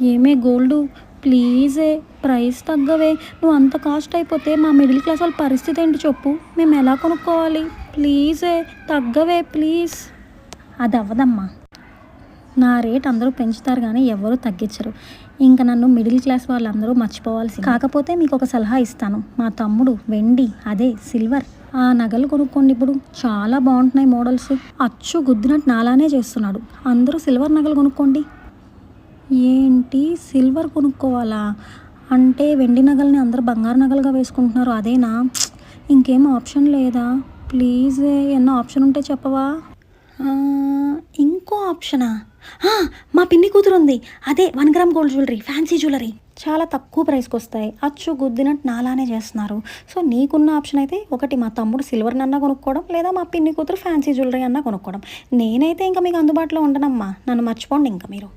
ఏమే gold, ప్లీజే price తగ్గవే. నువ్వు అంత కాస్ట్ అయిపోతే మా మిడిల్ క్లాస్ వాళ్ళ పరిస్థితి ఏంటి చెప్పు? మేము ఎలా కొనుక్కోవాలి? ప్లీజే తగ్గవే ప్లీజ్. అది అవ్వదమ్మా. నా రేట్ అందరూ పెంచుతారు కానీ ఎవరు తగ్గించరు. ఇంకా నన్ను మిడిల్ క్లాస్ వాళ్ళందరూ మర్చిపోవాల్సింది. కాకపోతే మీకు ఒక సలహా ఇస్తాను. మా తమ్ముడు వెండి, అదే సిల్వర్ ఆ నగలు కొనుక్కోండి. ఇప్పుడు చాలా బాగుంటున్నాయి మోడల్స్. అచ్చు గుద్దినట్టు నాలానే చేస్తున్నాడు. అందరూ సిల్వర్ నగలు కొనుక్కోండి. ఏంటి సిల్వర్ కొనుక్కోవాలా? అంటే వెండి నగల్ని అందరూ బంగారు నగలుగా వేసుకుంటున్నారు, అదేనా? ఇంకేం ఆప్షన్ లేదా? ప్లీజ్ ఏమన్నా ఆప్షన్ ఉంటే చెప్పవా? ఇంకో ఆప్షనా? మా పిన్ని కూతురు ఉంది, అదే 1 gram gold jewellery, fancy jewellery. చాలా తక్కువ ప్రైస్కి వస్తాయి. అచ్చు గుద్దినట్టు నాలానే చేస్తున్నారు. సో నీకున్న ఆప్షన్ అయితే ఒకటి మా తమ్ముడు సిల్వర్ అన్నా కొనుక్కోవడం, లేదా మా పిన్ని కూతురు ఫ్యాన్సీ జ్యువెలరీ అన్నా కొనుక్కోవడం. నేనైతే ఇంకా మీకు అందుబాటులో ఉండనమ్మా. నన్ను మర్చిపోండి ఇంకా మీరు.